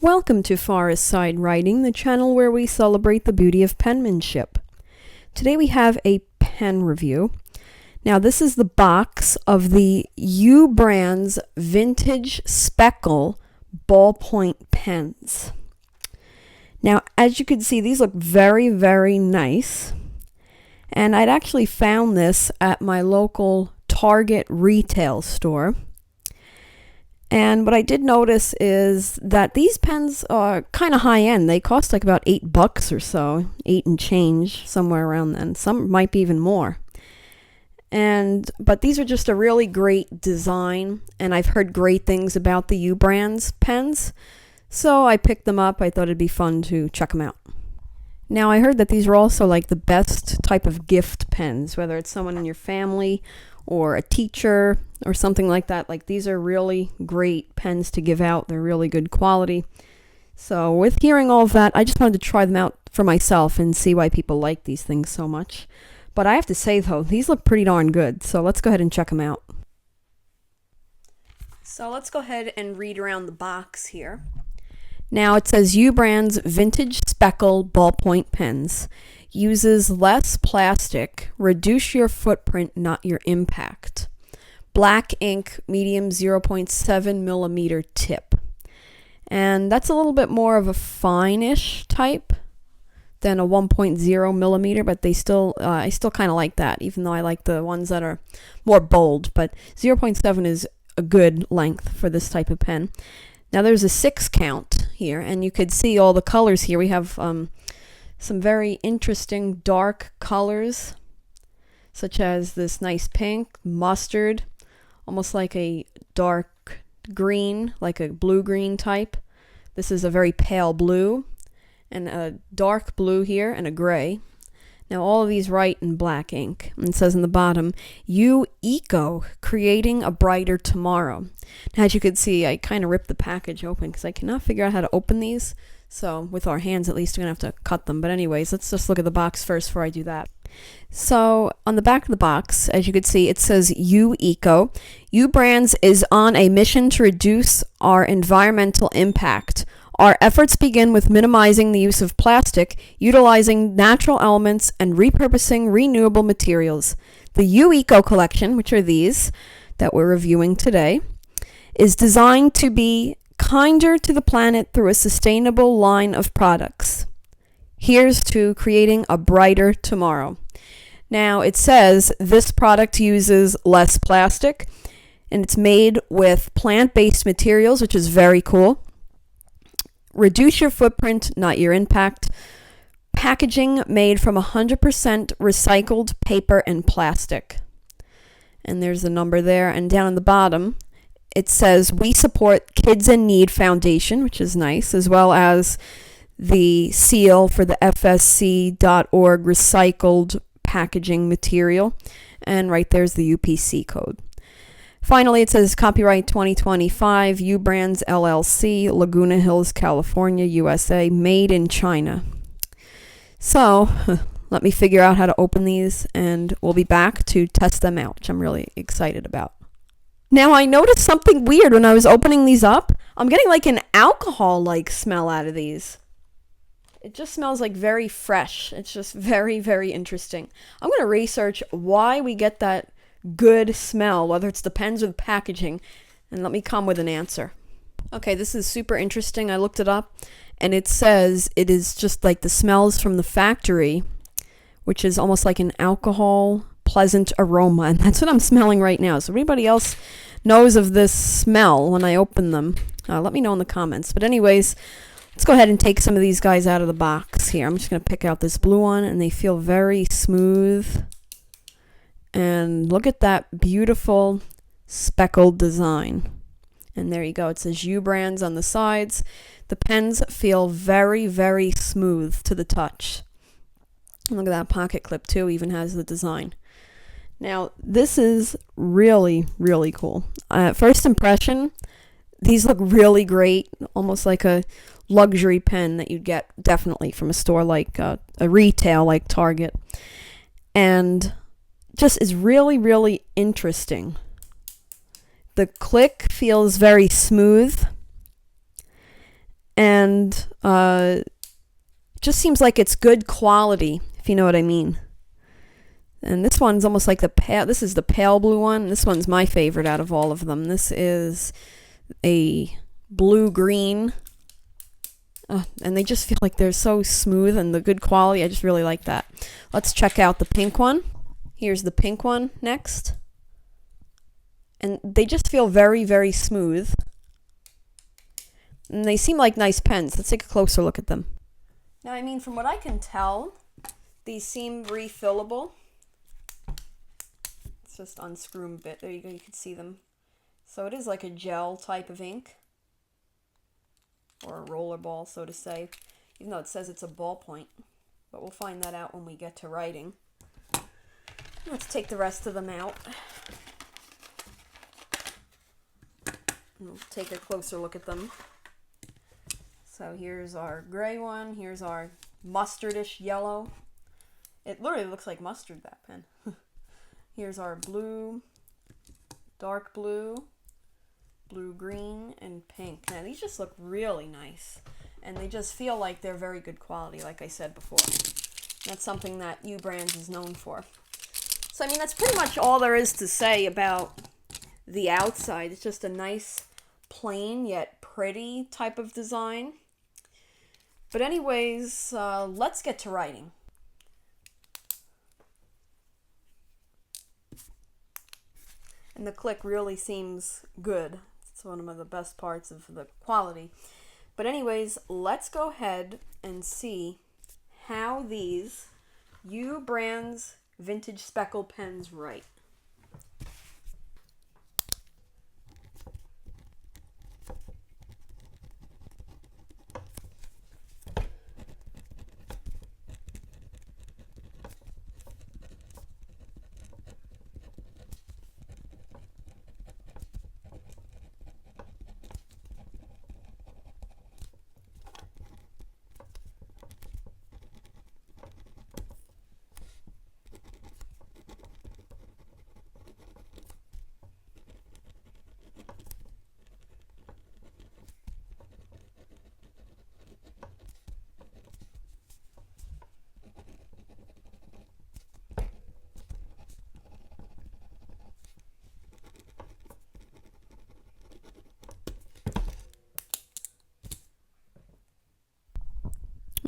Welcome to ForestsideWriting, the channel where we celebrate the beauty of penmanship. Today we have a pen review. Now this is the box of the U Brands Vintage Speckle Ballpoint pens. Now as you can see, these look very, very nice. And I'd actually found this at my local Target retail store. And what I did notice is that these pens are kind of high end. They cost like about $8 or so, 8 and change, somewhere around then. Some might be even more. But these are just a really great design, and I've heard great things about the U Brands pens. So I picked them up. I thought it'd be fun to check them out. Now I heard that these are also like the best type of gift pens, whether it's someone in your family or a teacher or something like that. Like, these are really great pens to give out. They're really good quality. So with hearing all of that, I just wanted to try them out for myself and see why people like these things so much. But I have to say though, these look pretty darn good. So let's go ahead and check them out. So let's go ahead and read around the box here. Now it says U Brands Vintage Speckle Ballpoint Pens. Uses less plastic, reduce your footprint, not your impact. Black ink, medium 0.7 millimeter tip. And that's a little bit more of a fine-ish type than a 1.0 millimeter, but I still kind of like that, even though I like the ones that are more bold. But 0.7 is a good length for this type of pen. Now there's a 6 count here, and you could see all the colors here. We have some very interesting dark colors, such as this nice pink, mustard, almost like a dark green, like a blue-green type. This is a very pale blue, and a dark blue here, and a gray. Now all of these write in black ink, and it says in the bottom, U Eco, creating a brighter tomorrow. Now as you can see, I kind of ripped the package open because I cannot figure out how to open these. So with our hands, at least, we're going to have to cut them. But anyways, let's just look at the box first before I do that. So on the back of the box, as you can see, it says U Eco. U Brands is on a mission to reduce our environmental impact. Our efforts begin with minimizing the use of plastic, utilizing natural elements, and repurposing renewable materials. The U Eco collection, which are these that we're reviewing today, is designed to be kinder to the planet through a sustainable line of products. Here's to creating a brighter tomorrow. Now it says this product uses less plastic, and it's made with plant-based materials, which is very cool. Reduce your footprint, not your impact. Packaging made from 100% recycled paper and plastic. And there's the number there, and down on the bottom it says we support Kids in Need Foundation, which is nice, as well as the seal for the fsc.org recycled packaging material. And right there's the UPC code. Finally, it says copyright 2025, U Brands LLC, Laguna Hills, California, USA, made in China. So let me figure out how to open these, and we'll be back to test them out, which I'm really excited about. Now I noticed something weird when I was opening these up. I'm getting like an alcohol-like smell out of these. It just smells like very fresh. It's just very, very interesting. I'm going to research why we get that good smell, whether it's the pens or the packaging, and let me come with an answer. Okay, this is super interesting. I looked it up, and it says it is just like the smells from the factory, which is almost like an alcohol pleasant aroma, and that's what I'm smelling right now. So if anybody else knows of this smell when I open them, let me know in the comments. But anyways, let's go ahead and take some of these guys out of the box here. I'm just going to pick out this blue one, and they feel very smooth. And look at that beautiful speckled design. And there you go. It says U Brands on the sides. The pens feel very, very smooth to the touch. Look at that pocket clip too, even has the design. Now, this is really, really cool. First impression, these look really great, almost like a luxury pen that you'd get definitely from a store like a retail like Target. And just is really, really interesting. The click feels very smooth. and just seems like it's good quality, if you know what I mean. And this one's almost like this is the pale blue one. This one's my favorite out of all of them. This is a blue-green. And they just feel like they're so smooth and the good quality. I just really like that. Let's check out the pink one. Here's the pink one next. And they just feel very, very smooth. And they seem like nice pens. Let's take a closer look at them. Now, I mean, from what I can tell, these seem refillable. Let's just unscrew them a bit. There you go, you can see them. So it is like a gel type of ink. Or a roller ball, so to say. Even though it says it's a ballpoint. But we'll find that out when we get to writing. Let's take the rest of them out. We'll take a closer look at them. So here's our gray one. Here's our mustardish yellow. It literally looks like mustard, that pen. Here's our blue, dark blue, blue-green, and pink. Now these just look really nice. And they just feel like they're very good quality, like I said before. That's something that U Brands is known for. So I mean, that's pretty much all there is to say about the outside. It's just a nice, plain yet pretty type of design. But anyways, let's get to writing. And the click really seems good. It's one of the best parts of the quality. But anyways, let's go ahead and see how these U Brands vintage speckle pens write.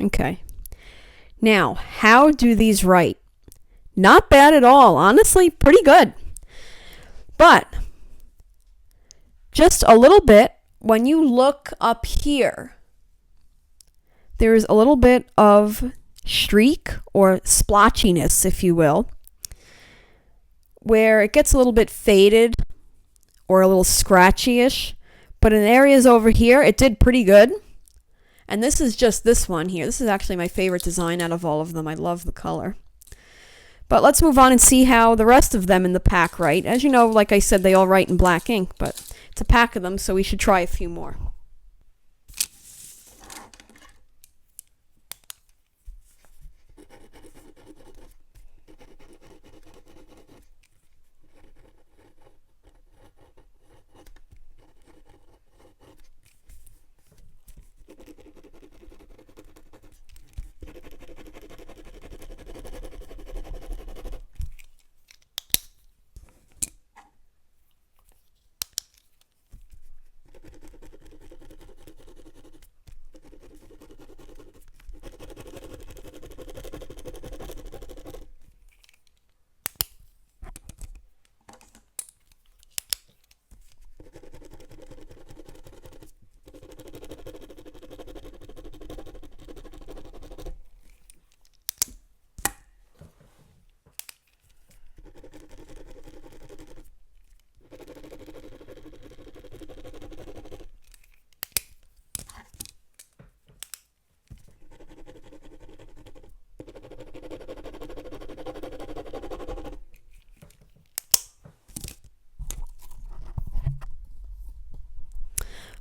Okay. Now, how do these write? Not bad at all. Honestly, pretty good. But just a little bit, when you look up here, there's a little bit of streak or splotchiness, if you will, where it gets a little bit faded or a little scratchy-ish. But in areas over here, it did pretty good. And this is just this one here. This is actually my favorite design out of all of them. I love the color. But let's move on and see how the rest of them in the pack write. As you know, like I said, they all write in black ink, but it's a pack of them, so we should try a few more.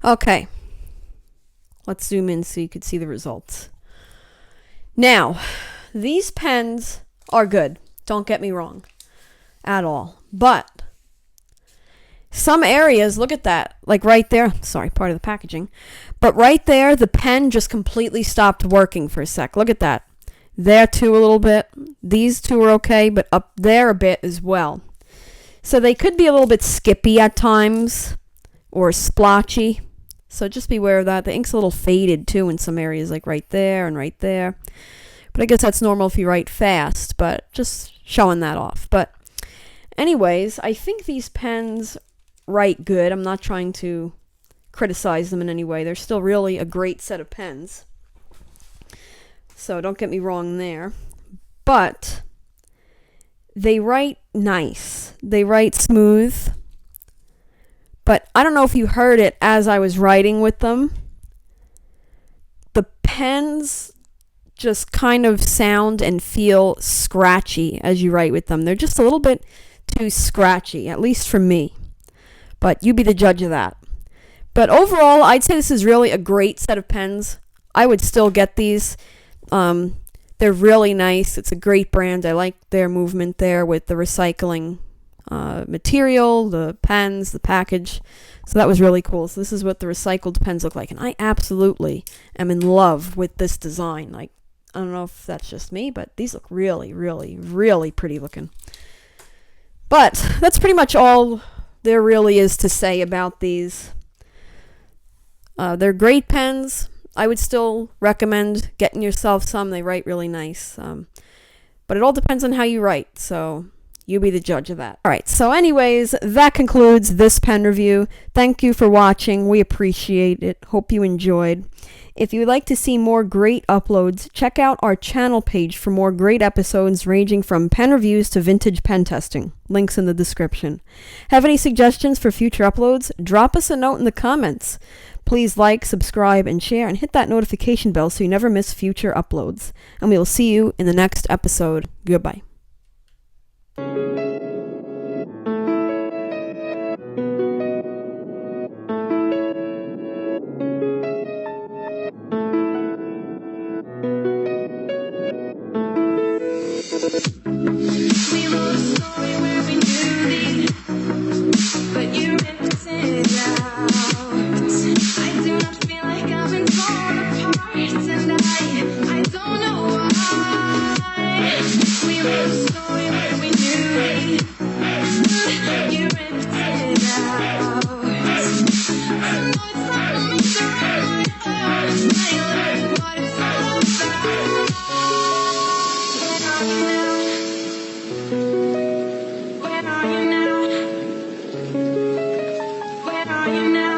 Okay, let's zoom in so you can see the results. Now, these pens are good. Don't get me wrong at all. But some areas, look at that, like right there, sorry, part of the packaging, but right there, the pen just completely stopped working for a sec. Look at that. There too a little bit. These two are okay, but up there a bit as well. So they could be a little bit skippy at times, or splotchy. So just beware of that. The ink's a little faded too in some areas, like right there and right there. But I guess that's normal if you write fast, but just showing that off. But anyways, I think these pens write good. I'm not trying to criticize them in any way. They're still really a great set of pens. So don't get me wrong there. But they write nice. They write smooth. But I don't know if you heard it as I was writing with them. The pens just kind of sound and feel scratchy as you write with them. They're just a little bit too scratchy, at least for me. But you be the judge of that. But overall, I'd say this is really a great set of pens. I would still get these. They're really nice. It's a great brand. I like their movement there with the recycling material, the pens, the package. So that was really cool. So this is what the recycled pens look like. And I absolutely am in love with this design. Like, I don't know if that's just me, but these look really, really, really pretty looking. But that's pretty much all there really is to say about these. They're great pens. I would still recommend getting yourself some. They write really nice. But it all depends on how you write. So you be the judge of that. All right. So anyways, that concludes this pen review. Thank you for watching. We appreciate it. Hope you enjoyed. If you would like to see more great uploads, check out our channel page for more great episodes ranging from pen reviews to vintage pen testing. Links in the description. Have any suggestions for future uploads? Drop us a note in the comments. Please like, subscribe, and share, and hit that notification bell so you never miss future uploads. And we will see you in the next episode. Goodbye. We wrote a story where we knew thee, but you ripped it out. I do not feel like I've been torn apart, and I don't know why. We wrote a story where we knew thee, you ripped it out. I know it's not for me to write my heart, I learned what it's all about. Where are you now? Where are you now? Where are you now?